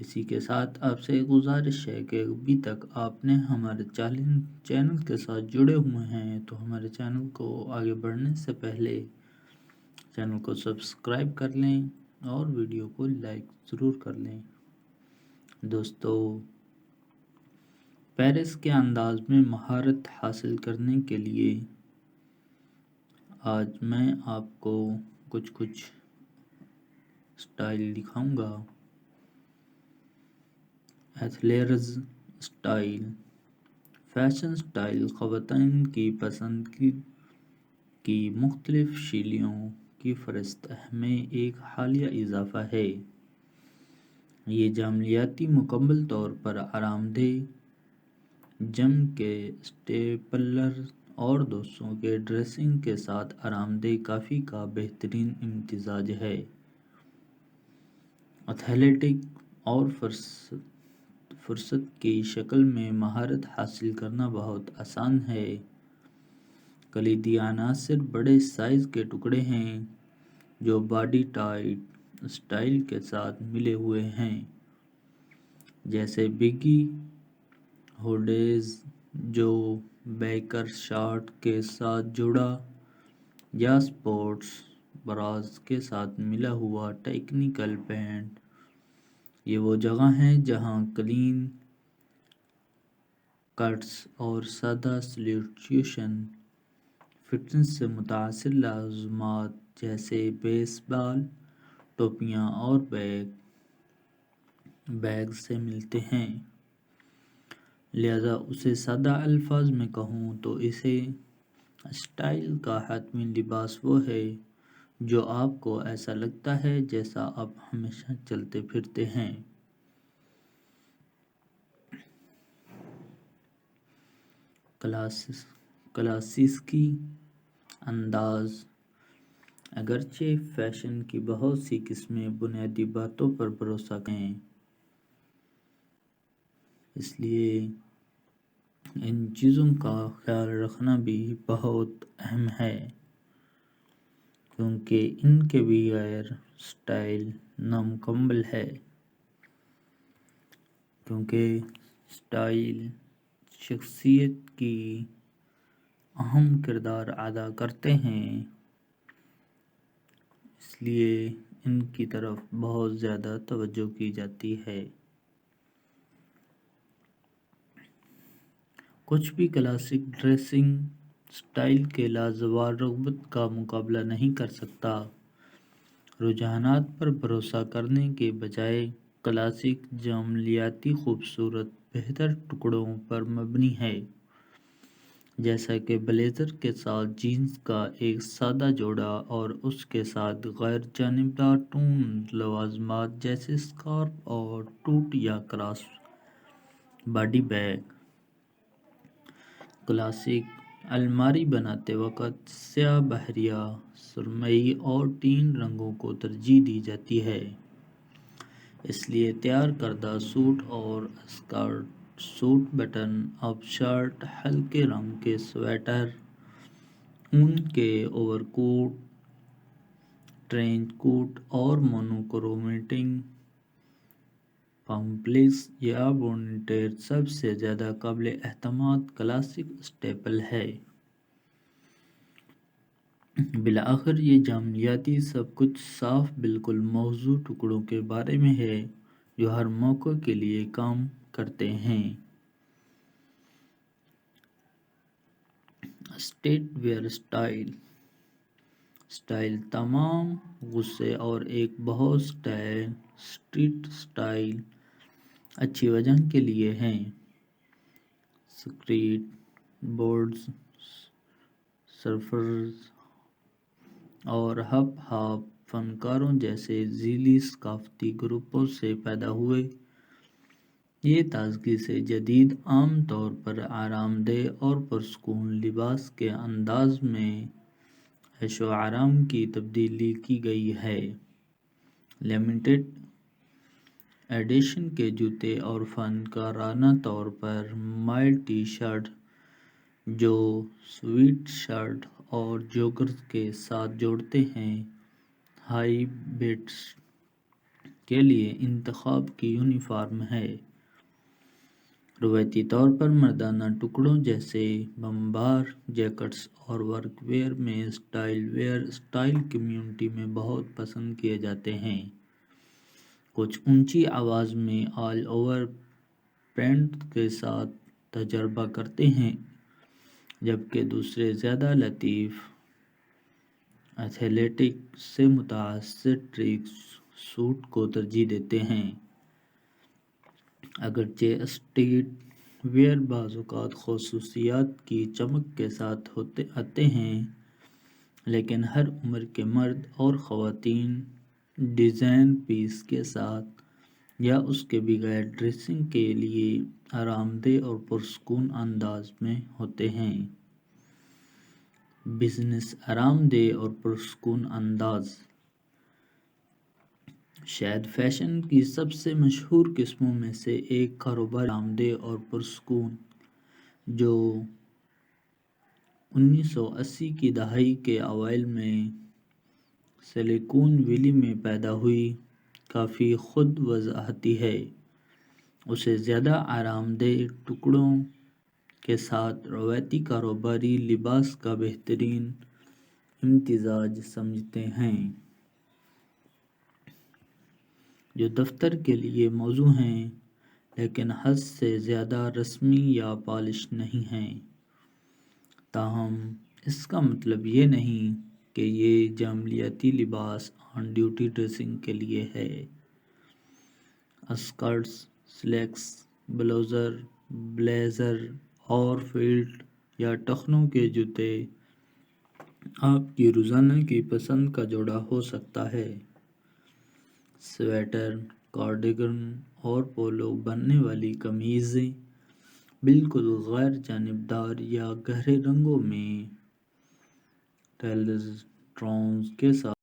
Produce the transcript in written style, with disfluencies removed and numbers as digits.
اسی کے ساتھ آپ سے گزارش ہے کہ ابھی تک آپ نے ہمارے چینل کے ساتھ جڑے ہوئے ہیں تو ہمارے چینل کو آگے بڑھنے سے پہلے چینل کو سبسکرائب کر لیں اور ویڈیو کو لائک ضرور کر لیں۔ دوستو، پیرس کے انداز میں مہارت حاصل کرنے کے لیے آج میں آپ کو کچھ سٹائل دکھاؤں گا۔ ایتھلیرز سٹائل، فیشن سٹائل خواتین کی پسند کی مختلف شیلیوں کی فہرست میں ایک حالیہ اضافہ ہے۔ یہ جامعاتی مکمل طور پر آرام دہ جم کے اسٹیپلر اور دوستوں کے ڈریسنگ کے ساتھ آرام دہ کافی کا بہترین امتزاج ہے۔ ایتھلیٹک اور فرصت کی شکل میں مہارت حاصل کرنا بہت آسان ہے۔ کلیدی عناصر بڑے سائز کے ٹکڑے ہیں جو باڈی ٹائٹ سٹائل کے ساتھ ملے ہوئے ہیں، جیسے بیگی ہوڈیز جو بیکر شارٹ کے ساتھ جڑا یا سپورٹس براز کے ساتھ ملا ہوا ٹیکنیکل پینٹ۔ یہ وہ جگہ ہیں جہاں کلین کٹس اور سادہ سلیوشن فٹنس سے متاثر لازمات جیسے بیس بال ٹوپیاں اور بیگ سے ملتے ہیں۔ لہذا اسے سادہ الفاظ میں کہوں تو اسے سٹائل کا حتمی لباس وہ ہے جو آپ کو ایسا لگتا ہے جیسا آپ ہمیشہ چلتے پھرتے ہیں۔ کلاسیکی انداز، اگرچہ فیشن کی بہت سی قسمیں بنیادی باتوں پر بھروسہ کرتے ہیں، اس لیے ان چیزوں کا خیال رکھنا بھی بہت اہم ہے، کیونکہ ان کے بغیر سٹائل نامکمل ہے۔ کیونکہ سٹائل شخصیت کی اہم کردار ادا کرتے ہیں، اس لیے ان کی طرف بہت زیادہ توجہ کی جاتی ہے۔ کچھ بھی کلاسک ڈریسنگ سٹائل کے لازوال رغبت کا مقابلہ نہیں کر سکتا۔ رجحانات پر بھروسہ کرنے کے بجائے کلاسک جامعاتی خوبصورت بہتر ٹکڑوں پر مبنی ہے، جیسا کہ بلیزر کے ساتھ جینز کا ایک سادہ جوڑا اور اس کے ساتھ غیر جانبدار ٹون لوازمات جیسے سکارف اور ٹوٹ یا کراس باڈی بیگ۔ کلاسک الماری بناتے وقت سیاہ، بحریہ، سرمئی اور ٹین رنگوں کو ترجیح دی جاتی ہے، اس لیے تیار کردہ سوٹ اور skirt, suit button up shirt, ہلکے رنگ کے سویٹر، اون کے اوور کوٹ، ٹرینچ کوٹ اور مونوکرومیٹک پامپلز یا بونیٹیر سب سے زیادہ قابل اعتماد کلاسک اسٹیپل ہے۔ بالآخر یہ جامعاتی سب کچھ صاف بالکل موزوں ٹکڑوں کے بارے میں ہے جو ہر موقع کے لیے کام کرتے ہیں۔ اسٹریٹ ویئر سٹائل تمام غصے اور ایک بہت اسٹریٹ سٹائل اچھی وجہ کے لیے ہیں۔ سکیٹ بورڈز، سرفرز اور ہپ ہاپ فنکاروں جیسے ذیلی ثقافتی گروپوں سے پیدا ہوئے، یہ تازگی سے جدید، عام طور پر آرام دہ اور پرسکون لباس کے انداز میں عیش و آرام کی تبدیل کی گئی ہے۔ لمیٹڈ ایڈیشن کے جوتے اور فنکارانہ طور پر مائل ٹی شرٹ جو سویٹ شرٹ اور جوگرز کے ساتھ جوڑتے ہیں، ہائی بیٹس کے لیے انتخاب کی یونیفارم ہے۔ روایتی طور پر مردانہ ٹکڑوں جیسے بمبار جیکٹس اور ورک ویئر میں اسٹائل ویئر اسٹائل کمیونٹی میں بہت پسند کیے جاتے ہیں۔ کچھ اونچی آواز میں آل اوور پرنٹ کے ساتھ تجربہ کرتے ہیں، جبکہ دوسرے زیادہ لطیف ایتھلیٹک سے متاثر ٹریک سوٹ کو ترجیح دیتے ہیں۔ اگرچہ اسٹریٹ ویئر بعض اوقات خصوصیات کی چمک کے ساتھ آتے ہیں، لیکن ہر عمر کے مرد اور خواتین ڈیزائن پیس کے ساتھ یا اس کے بغیر ڈریسنگ کے لیے آرام دہ اور پرسکون انداز میں ہوتے ہیں۔ بزنس آرام دہ اور پرسکون انداز شاید فیشن کی سب سے مشہور قسموں میں سے ایک کاروباری آرام دہ اور پرسکون، جو 1980 کی دہائی کے اوائل میں سلیکون ویلی میں پیدا ہوئی، کافی خود وضاحتی ہے۔ اسے زیادہ آرام دہ ٹکڑوں کے ساتھ روایتی کاروباری لباس کا بہترین امتزاج سمجھتے ہیں، جو دفتر کے لیے موزوں ہیں لیکن حد سے زیادہ رسمی یا پالش نہیں ہیں۔ تاہم اس کا مطلب یہ نہیں کہ یہ جامعیتی لباس آن ڈیوٹی ڈریسنگ کے لیے ہے۔ اسکرٹس، سلیکس، بلیزر اور فیلٹ یا ٹخنوں کے جوتے آپ کی روزانہ کی پسند کا جوڑا ہو سکتا ہے۔ سویٹر، کارڈیگن اور پولو بننے والی قمیضیں بالکل غیر جانبدار یا گہرے رنگوں میں ٹیلرز ٹونز کے ساتھ